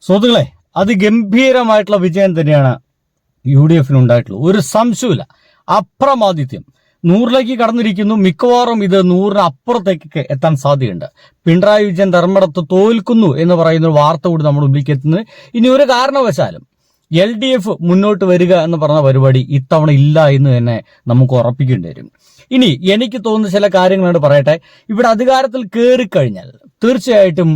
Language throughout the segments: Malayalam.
സുഹൃത്തുക്കളെ, അതിഗംഭീരമായിട്ടുള്ള വിജയം തന്നെയാണ് UDF ഉണ്ടായിട്ടുള്ളത്. ഒരു സംശയമില്ല. അപ്രമാദിത്യം 100ലേക്ക് കടന്നിരിക്കുന്നു. മിക്കവാറും ഇത് 100ന് അപ്പുറത്തേക്ക് എത്താൻ സാധ്യതയുണ്ട്. പിണറായി വിജയൻ ധർമ്മടത്ത് തോൽക്കുന്നു എന്ന് പറയുന്ന ഒരു വാർത്ത കൂടി നമ്മുടെ മുമ്പിലേക്ക് എത്തുന്നത്. ഇനി ഒരു കാരണവശാലും LDF മുന്നോട്ട് വരിക എന്ന് പറഞ്ഞ പരിപാടി ഇത്തവണ ഇല്ല എന്ന് തന്നെ നമുക്ക് ഉറപ്പിക്കേണ്ടി വരും. ഇനി എനിക്ക് തോന്നുന്ന ചില കാര്യങ്ങളാണ് പറയട്ടെ. ഇവിടെ അധികാരത്തിൽ കയറിക്കഴിഞ്ഞാൽ തീർച്ചയായിട്ടും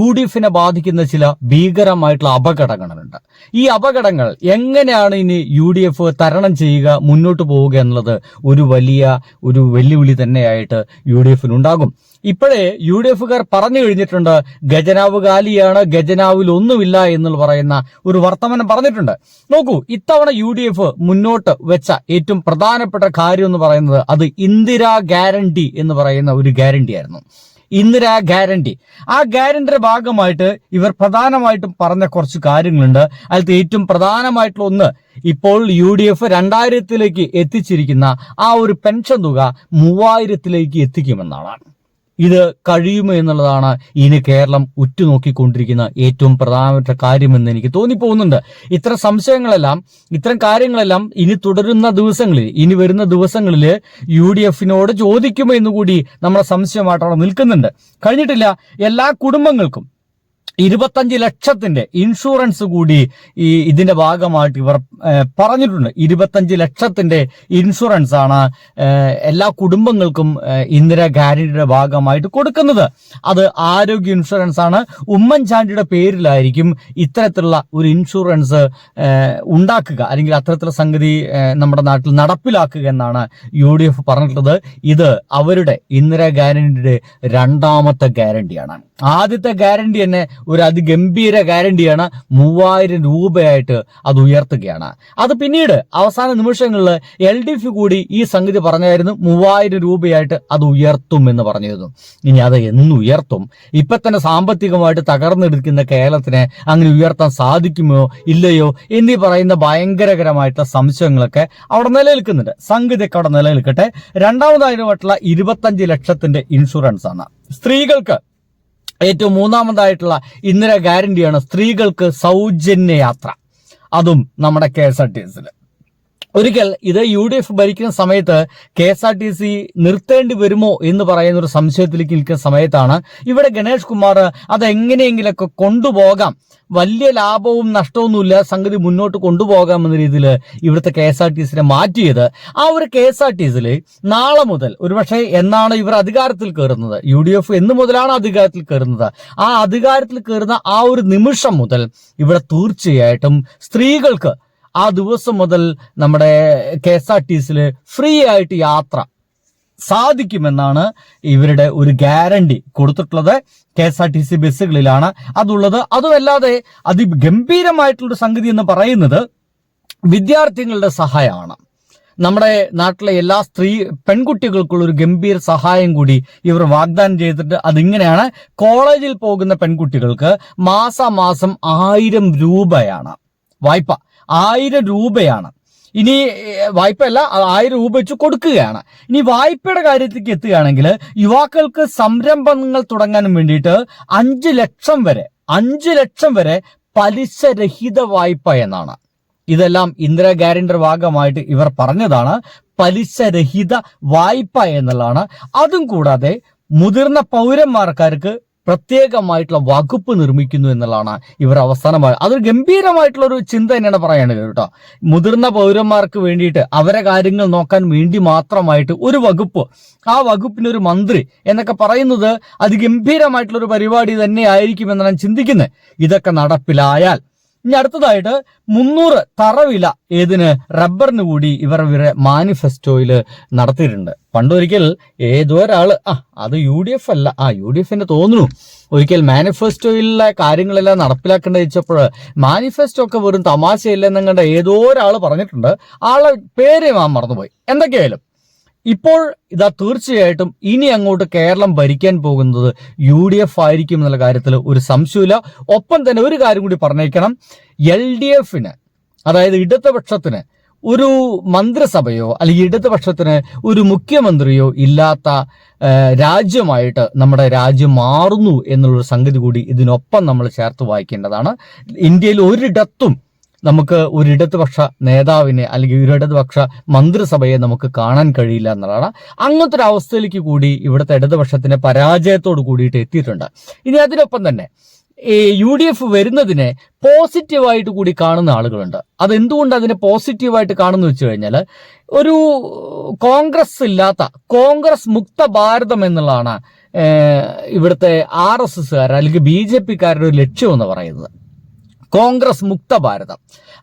UDFനെ ബാധിക്കുന്ന ചില ഭീകരമായിട്ടുള്ള അപകടങ്ങളുണ്ട്. ഈ അപകടങ്ങൾ എങ്ങനെയാണ് ഇനി UDF തരണം ചെയ്യുക, മുന്നോട്ട് പോവുക എന്നുള്ളത് ഒരു വെല്ലുവിളി തന്നെയായിട്ട് UDFനുണ്ടാകും. ഇപ്പോഴേ UDFക്കാർ പറഞ്ഞു കഴിഞ്ഞിട്ടുണ്ട്, ഖജനാവ് കാലിയാണ്, ഖജനാവിൽ ഒന്നുമില്ല എന്ന് പറയുന്ന ഒരു വർത്തമാനം പറഞ്ഞിട്ടുണ്ട്. നോക്കൂ, ഇത്തവണ UDF മുന്നോട്ട് വെച്ച ഏറ്റവും പ്രധാനപ്പെട്ട കാര്യം എന്ന് പറയുന്നത് അത് ഇന്ദിരാ ഗ്യാരണ്ടി എന്ന് പറയുന്ന ഒരു ഗ്യാരണ്ടി ആയിരുന്നു. ഇന്ദിരാ ഗ്യാരണ്ടി. ആ ഗ്യാരണ്ടിയുടെ ഭാഗമായിട്ട് ഇവർ പ്രധാനമായിട്ടും പറഞ്ഞ കുറച്ച് കാര്യങ്ങളുണ്ട്. അതിലത്തെ ഏറ്റവും പ്രധാനമായിട്ടുള്ള ഒന്ന്, ഇപ്പോൾ UDF 2000ലേക്ക് എത്തിച്ചിരിക്കുന്ന ആ ഒരു പെൻഷൻ തുക 3000ലേക്ക് എത്തിക്കുമെന്നാണ്. ഇത് കഴിയുമോ എന്നുള്ളതാണ് ഇനി കേരളം ഉറ്റുനോക്കിക്കൊണ്ടിരിക്കുന്ന ഏറ്റവും പ്രധാനപ്പെട്ട കാര്യമെന്ന് എനിക്ക് തോന്നിപ്പോകുന്നുണ്ട്. ഇത്തരം കാര്യങ്ങളെല്ലാം ഇനി വരുന്ന ദിവസങ്ങളിൽ UDFനോട് ചോദിക്കുമോ എന്നുകൂടി നമ്മളെ സംശയമായിട്ടാണ് നിൽക്കുന്നുണ്ട്. കഴിഞ്ഞിട്ടില്ല. എല്ലാ കുടുംബങ്ങൾക്കും 25 ലക്ഷത്തിന്റെ ഇൻഷുറൻസ് കൂടി ഇതിന്റെ ഭാഗമായിട്ട് ഇവർ പറഞ്ഞിട്ടുണ്ട്. 25 ലക്ഷത്തിന്റെ ഇൻഷുറൻസ് ആണ് എല്ലാ കുടുംബങ്ങൾക്കും ഇന്ദിരാ ഗ്യാരണ്ടിയുടെ ഭാഗമായിട്ട് കൊടുക്കുന്നത്. അത് ആരോഗ്യ ഇൻഷുറൻസ് ആണ്. ഉമ്മൻചാണ്ടിയുടെ പേരിലായിരിക്കും ഇത്തരത്തിലുള്ള ഒരു ഇൻഷുറൻസ് ഉണ്ടാക്കുക, അല്ലെങ്കിൽ അത്തരത്തിലുള്ള സംഗതി നമ്മുടെ നാട്ടിൽ നടപ്പിലാക്കുക എന്നാണ് UDF പറഞ്ഞിട്ടുള്ളത്. ഇത് അവരുടെ ഇന്ദിരാ ഗ്യാരണ്ടിയുടെ രണ്ടാമത്തെ ഗ്യാരണ്ടിയാണ്. ആദ്യത്തെ ഗ്യാരണ്ടി തന്നെ ഒരു അതിഗംഭീര ഗ്യാരണ്ടിയാണ്. 3000 രൂപയായിട്ട് അത് ഉയർത്തുകയാണ്. അത് പിന്നീട് അവസാന നിമിഷങ്ങളിൽ LDF കൂടി ഈ സംഗതി പറഞ്ഞായിരുന്നു, 3000 രൂപയായിട്ട് അത് ഉയർത്തും എന്ന് പറഞ്ഞിരുന്നു. ഇനി അത് എന്ന് ഉയർത്തും? ഇപ്പൊ തന്നെ സാമ്പത്തികമായിട്ട് തകർന്നെടുക്കുന്ന കേരളത്തിനെ അങ്ങനെ ഉയർത്താൻ സാധിക്കുമോ ഇല്ലയോ എന്നീ പറയുന്ന ഭയങ്കരകരമായിട്ടുള്ള സംശയങ്ങളൊക്കെ അവിടെ നിലനിൽക്കുന്നുണ്ട്. സംഗതിയൊക്കെ അവിടെ നിലനിൽക്കട്ടെ. രണ്ടാമതായിട്ടുള്ള 25 ലക്ഷത്തിന്റെ ഇൻഷുറൻസ് ആണ്. സ്ത്രീകൾക്ക് ഏറ്റവും മൂന്നാമതായിട്ടുള്ള ഇന്ദിരാ ഗ്യാരണ്ടിയാണ് സ്ത്രീകൾക്ക് സൗജന്യ യാത്ര. അതും നമ്മുടെ KSRTC. ഒരിക്കൽ ഇത് UDF ഭരിക്കുന്ന സമയത്ത് KSRTC നിർത്തേണ്ടി വരുമോ എന്ന് പറയുന്ന ഒരു സംശയത്തിലേക്ക് നിൽക്കുന്ന സമയത്താണ് ഇവിടെ ഗണേഷ് കുമാർ അതെങ്ങനെയെങ്കിലൊക്കെ കൊണ്ടുപോകാം, വലിയ ലാഭവും നഷ്ടമൊന്നുമില്ല, സംഗതി മുന്നോട്ട് കൊണ്ടുപോകാമെന്ന രീതിയിൽ ഇവിടുത്തെ KSRTCനെ മാറ്റിയത്. ആ ഒരു KSRTCയിൽ നാളെ മുതൽ, ഒരുപക്ഷെ എന്നാണ് ഇവർ അധികാരത്തിൽ കയറുന്നത്, UDF എന്ന് മുതലാണ് അധികാരത്തിൽ കയറുന്നത്, ആ അധികാരത്തിൽ കയറുന്ന ആ ഒരു നിമിഷം മുതൽ ഇവിടെ തീർച്ചയായിട്ടും സ്ത്രീകൾക്ക് ആ ദിവസം മുതൽ നമ്മുടെ KSRTCയിൽ ഫ്രീ ആയിട്ട് യാത്ര സാധിക്കുമെന്നാണ് ഇവരുടെ ഒരു ഗ്യാരണ്ടി കൊടുത്തിട്ടുള്ളത്. KSRTC ബസ്സുകളിലാണ് അതുള്ളത്. അതുമല്ലാതെ അതിഗംഭീരമായിട്ടുള്ളൊരു സംഗതി എന്ന് പറയുന്നത് വിദ്യാർത്ഥികളുടെ സഹായമാണ്. നമ്മുടെ നാട്ടിലെ എല്ലാ പെൺകുട്ടികൾക്കുള്ള ഒരു ഗംഭീര സഹായം കൂടി ഇവർ വാഗ്ദാനം ചെയ്തിട്ട് അതിങ്ങനെയാണ്. കോളേജിൽ പോകുന്ന പെൺകുട്ടികൾക്ക് മാസാമാസം 1000 രൂപയാണ് വായ്പ. 1000 രൂപയാണ്. ഇനി വായ്പയല്ല, 1000 രൂപ വെച്ച് കൊടുക്കുകയാണ്. ഇനി വായ്പയുടെ കാര്യത്തിലേക്ക് എത്തുകയാണെങ്കിൽ യുവാക്കൾക്ക് സംരംഭങ്ങൾ തുടങ്ങാനും വേണ്ടിയിട്ട് 5 ലക്ഷം വരെ പലിശരഹിത വായ്പ എന്നാണ്. ഇതെല്ലാം ഇന്ദിരാ ഗ്യാരണ്ടിയുടെ ഭാഗമായിട്ട് ഇവർ പറഞ്ഞതാണ്. പലിശരഹിത വായ്പ എന്നുള്ളതാണ്. അതും കൂടാതെ മുതിർന്ന പൗരന്മാർക്കാർക്ക് പ്രത്യേകമായിട്ടുള്ള വകുപ്പ് നിർമ്മിക്കുന്നു എന്നുള്ളതാണ് ഇവർ അവസാനമായി. അതൊരു ഗംഭീരമായിട്ടുള്ള ഒരു ചിന്ത തന്നെയാണ് പറയാനുള്ളത് കേട്ടോ. മുതിർന്ന പൗരന്മാർക്ക് വേണ്ടിയിട്ട് അവരെ കാര്യങ്ങൾ നോക്കാൻ വേണ്ടി മാത്രമായിട്ട് ഒരു വകുപ്പ്, ആ വകുപ്പിനൊരു മന്ത്രി എന്നൊക്കെ പറയുന്നത് അതിഗംഭീരമായിട്ടുള്ള ഒരു പരിപാടി തന്നെ ആയിരിക്കും എന്നാണ് ഞാൻ ചിന്തിക്കുന്നത്. ഇതൊക്കെ നടപ്പിലായാൽ ഇനി അടുത്തതായിട്ട് 300 തറവില റബ്ബറിന് കൂടി ഇവർ മാനിഫെസ്റ്റോയിൽ നടത്തിയിട്ടുണ്ട്. പണ്ടൊരിക്കൽ ഏതോ ഒരാള്, അത് UDF അല്ല, UDFന്റെ തോന്നുന്നു, ഒരിക്കൽ മാനിഫെസ്റ്റോയിലെ കാര്യങ്ങളെല്ലാം നടപ്പിലാക്കേണ്ടത് വെച്ചപ്പോൾ മാനിഫെസ്റ്റോ ഒക്കെ വെറും തമാശയില്ലെന്നങ്ങണ്ട ഏതോ ഒരാൾ പറഞ്ഞിട്ടുണ്ട്. ആളെ പേര് ഞാൻ മറന്നുപോയി. എന്തൊക്കെയായാലും ഇപ്പോൾ ഇതാ തീർച്ചയായിട്ടും ഇനി അങ്ങോട്ട് കേരളം ഭരിക്കാൻ പോകുന്നത് UDF ആയിരിക്കും എന്നുള്ള കാര്യത്തിൽ ഒരു സംശയമില്ല. ഒപ്പം തന്നെ ഒരു കാര്യം കൂടി പറഞ്ഞേക്കണം, LDFന്, അതായത് ഇടതുപക്ഷത്തിന് ഒരു മന്ത്രിസഭയോ അല്ലെങ്കിൽ ഇടതുപക്ഷത്തിന് ഒരു മുഖ്യമന്ത്രിയോ ഇല്ലാത്ത രാജ്യമായിട്ട് നമ്മുടെ രാജ്യം മാറുന്നു എന്നുള്ളൊരു സംഗതി കൂടി ഇതിനൊപ്പം നമ്മൾ ചേർത്ത് വായിക്കേണ്ടതാണ്. ഇന്ത്യയിൽ ഒരിടത്തും നമുക്ക് ഒരു ഇടതുപക്ഷ നേതാവിനെ അല്ലെങ്കിൽ ഒരു ഇടതുപക്ഷ മന്ത്രിസഭയെ നമുക്ക് കാണാൻ കഴിയില്ല എന്നുള്ളതാണ്. അങ്ങനത്തെ ഒരു അവസ്ഥയിലേക്ക് കൂടി ഇവിടുത്തെ ഇടതുപക്ഷത്തിന്റെ പരാജയത്തോട് കൂടിയിട്ട് എത്തിയിട്ടുണ്ട്. ഇനി അതിനൊപ്പം തന്നെ ഈ UDF വരുന്നതിനെ പോസിറ്റീവായിട്ട് കൂടി കാണുന്ന ആളുകളുണ്ട്. അതെന്തുകൊണ്ട് അതിനെ പോസിറ്റീവായിട്ട് കാണുന്നു വെച്ച് കഴിഞ്ഞാൽ, ഒരു കോൺഗ്രസ് ഇല്ലാത്ത കോൺഗ്രസ് മുക്ത ഭാരതം എന്നുള്ളതാണ് ഇവിടുത്തെ RSSകാർ അല്ലെങ്കിൽ BJPക്കാരുടെ ഒരു ലക്ഷ്യം എന്ന് പറയുന്നത്. കോൺഗ്രസ് മുക്ത ഭാരതം.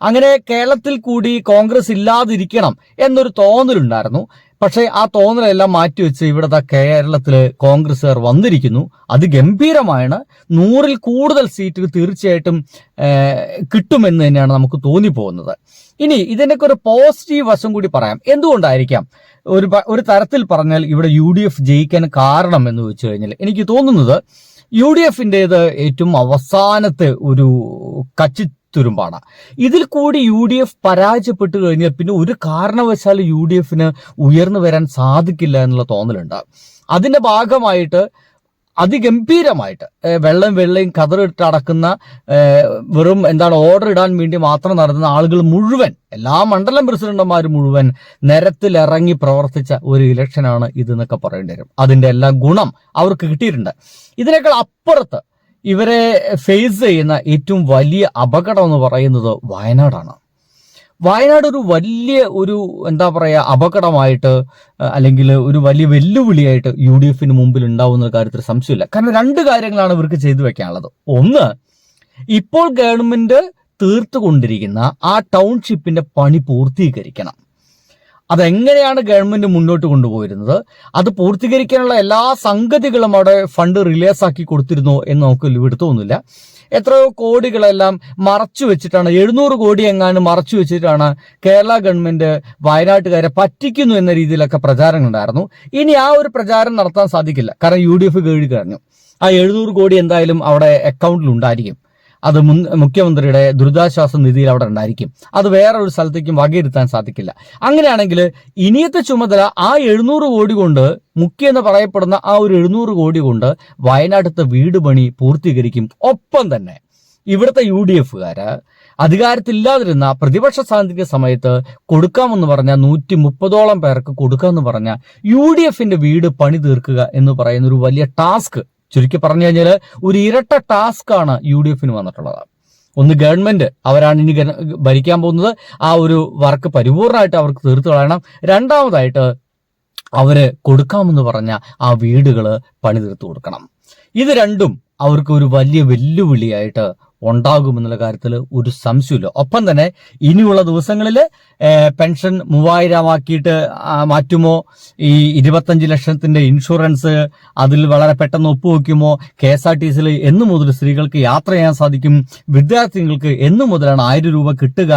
അങ്ങനെ കേരളത്തിൽ കൂടി കോൺഗ്രസ് ഇല്ലാതിരിക്കണം എന്നൊരു തോന്നലുണ്ടായിരുന്നു. പക്ഷേ ആ തോന്നലെല്ലാം മാറ്റിവെച്ച് ഇവിടുത്തെ കേരളത്തില് കോൺഗ്രസ്സുകാർ വന്നിരിക്കുന്നു. അത് ഗംഭീരമാണ്. 100-ൽ കൂടുതൽ സീറ്റുകൾ തീർച്ചയായിട്ടും കിട്ടുമെന്ന് തന്നെയാണ് നമുക്ക് തോന്നിപ്പോകുന്നത്. ഇനി ഇതിനൊക്കെ ഒരു പോസിറ്റീവ് വശം കൂടി പറയാം. എന്തുകൊണ്ടായിരിക്കാം ഒരു തരത്തിൽ പറഞ്ഞാൽ ഇവിടെ UDF ജയിക്കാൻ കാരണം എന്ന് വെച്ച് കഴിഞ്ഞാൽ, എനിക്ക് തോന്നുന്നത് UDFന്റേത് ഏറ്റവും അവസാനത്തെ ഒരു കച്ചിത്തുരുമ്പാണ്. ഇതിൽ കൂടി UDF പരാജയപ്പെട്ടു കഴിഞ്ഞാൽ പിന്നെ ഒരു കാരണവശാലും UDFന് ഉയർന്നു വരാൻ സാധിക്കില്ല എന്നുള്ള തോന്നലുണ്ട്. അതിന്റെ ഭാഗമായിട്ട് അതിഗംഭീരമായിട്ട് വെള്ളയും കതറിട്ട് അടക്കുന്ന വെറും ഓർഡർ ഇടാൻ വേണ്ടി മാത്രം നടന്ന ആളുകൾ മുഴുവൻ, എല്ലാ മണ്ഡലം പ്രസിഡന്റുമാരും മുഴുവൻ നിരത്തിലിറങ്ങി പ്രവർത്തിച്ച ഒരു ഇലക്ഷനാണ് ഇതെന്നൊക്കെ പറയേണ്ടി വരും. അതിന്റെ എല്ലാ ഗുണം അവർക്ക് കിട്ടിയിട്ടുണ്ട്. ഇതിനേക്കാൾ അപ്പുറത്ത് ഇവരെ ഫേസ് ചെയ്യുന്ന ഏറ്റവും വലിയ അപകടം എന്ന് പറയുന്നത് വയനാടാണ്. വയനാട് ഒരു വലിയ അപകടമായിട്ട് അല്ലെങ്കിൽ ഒരു വലിയ വെല്ലുവിളിയായിട്ട് UDFന് മുമ്പിൽ ഉണ്ടാവുന്ന കാര്യത്തിൽ സംശയമില്ല. കാരണം 2 കാര്യങ്ങളാണ് ഇവർക്ക് ചെയ്തു വെക്കാനുള്ളത്. ഒന്ന്, ഇപ്പോൾ ഗവൺമെന്റ് തീർത്തുകൊണ്ടിരിക്കുന്ന ആ ടൗൺഷിപ്പിന്റെ പണി പൂർത്തീകരിക്കണം. അതെങ്ങനെയാണ് ഗവൺമെന്റ് മുന്നോട്ട് കൊണ്ടുപോയിരുന്നത്, അത് പൂർത്തീകരിക്കാനുള്ള എല്ലാ സംഗതികളും അവിടെ ഫണ്ട് റിലീസ് ആക്കി കൊടുത്തിരുന്നോ എന്ന് നമുക്ക് വിടുത്തൊന്നുമില്ല. എത്രയോ കോടികളെല്ലാം മറച്ചു വെച്ചിട്ടാണ്, 700 കോടി എങ്ങാനും മറച്ചു വെച്ചിട്ടാണ് കേരള ഗവൺമെന്റ് വയനാട്ടുകാരെ പറ്റിക്കുന്നു എന്ന രീതിയിലൊക്കെ പ്രചാരണം ഉണ്ടായിരുന്നു. ഇനി ആ ഒരു പ്രചാരം നടത്താൻ സാധിക്കില്ല. കാരണം UDF കീഴി കഴിഞ്ഞു. ആ 700 കോടി എന്തായാലും അവിടെ അക്കൗണ്ടിൽ ഉണ്ടായിരിക്കും. അത് മുഖ്യമന്ത്രിയുടെ ദുരിതാശ്വാസ നിധിയിൽ അവിടെ ഉണ്ടായിരിക്കും. അത് വേറൊരു സ്ഥലത്തേക്കും വകയിരുത്താൻ സാധിക്കില്ല. അങ്ങനെയാണെങ്കിൽ ഇനിയത്തെ ചുമതല ആ 700 കോടി കൊണ്ട്, മുഖ്യ എന്ന് പറയപ്പെടുന്ന ആ ഒരു 700 കോടി കൊണ്ട് വയനാട്ടിലത്തെ വീട് പണി പൂർത്തീകരിക്കും. ഒപ്പം തന്നെ ഇവിടുത്തെ UDFകാര് അധികാരത്തില്ലാതിരുന്ന പ്രതിപക്ഷ സാന്നിധ്യ സമയത്ത് കൊടുക്കാമെന്ന് പറഞ്ഞ 130ഓളം പേർക്ക് കൊടുക്കാമെന്ന് പറഞ്ഞ UDFന്റെ വീട് പണി തീർക്കുക എന്ന് പറയുന്ന ഒരു വലിയ ടാസ്ക്, ചുരുക്കി പറഞ്ഞു കഴിഞ്ഞാൽ ഒരു ഇരട്ട ടാസ്ക് ആണ് UDFന് വന്നിട്ടുള്ളത്. ഒന്ന്, ഗവൺമെന്റ് അവരാണ് ഇനി ഭരിക്കാൻ പോകുന്നത്, ആ ഒരു വർക്ക് പരിപൂർണമായിട്ട് അവർക്ക് തീർത്തു കളയണം. രണ്ടാമതായിട്ട് അവര് കൊടുക്കാമെന്ന് പറഞ്ഞ ആ വീടുകൾ പണി തീർത്തു കൊടുക്കണം. ഇത് രണ്ടും അവർക്ക് ഒരു വലിയ വെല്ലുവിളിയായിട്ട് ഉണ്ടാകുമെന്നുള്ള കാര്യത്തിൽ ഒരു സംശയമില്ല. ഒപ്പം തന്നെ ഇനിയുള്ള ദിവസങ്ങളിൽ പെൻഷൻ 3000 ആക്കിയിട്ട് മാറ്റുമോ, ഈ 25 ലക്ഷത്തിന്റെ ഇൻഷുറൻസ് അതിൽ വളരെ പെട്ടെന്ന് ഒപ്പുവെക്കുമോ, KSRTCയിൽ എന്ന് മുതൽ സ്ത്രീകൾക്ക് യാത്ര ചെയ്യാൻ സാധിക്കും, വിദ്യാർത്ഥികൾക്ക് എന്ന് മുതലാണ് 1000 രൂപ കിട്ടുക,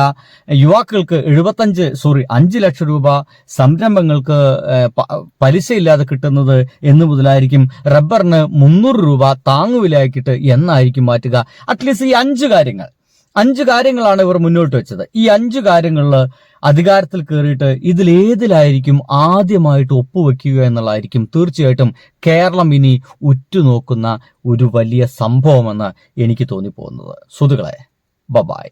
യുവാക്കൾക്ക് 5 ലക്ഷം രൂപ സംരംഭങ്ങൾക്ക് പലിശയില്ലാതെ കിട്ടുന്നത് എന്ന് മുതലായിരിക്കും, റബ്ബറിന് 300 രൂപ താങ്ങുവിലയാക്കിയിട്ട് എന്നായിരിക്കും മാറ്റുക. അറ്റ്ലീസ്റ്റ് ഈ 5 കാര്യങ്ങളാണ് ഇവർ മുന്നോട്ട് വെച്ചത്. ഈ 5 കാര്യങ്ങളിൽ അധികാരത്തിൽ കയറിയിട്ട് ഇതിലേതിലായിരിക്കും ആദ്യമായിട്ട് ഒപ്പുവെക്കുക എന്നുള്ളതായിരിക്കും തീർച്ചയായിട്ടും കേരളം ഇനി ഉറ്റുനോക്കുന്ന ഒരു വലിയ സംഭവമെന്ന് എനിക്ക് തോന്നിപ്പോകുന്നത്. സുഹൃത്തുക്കളെ, ബൈ.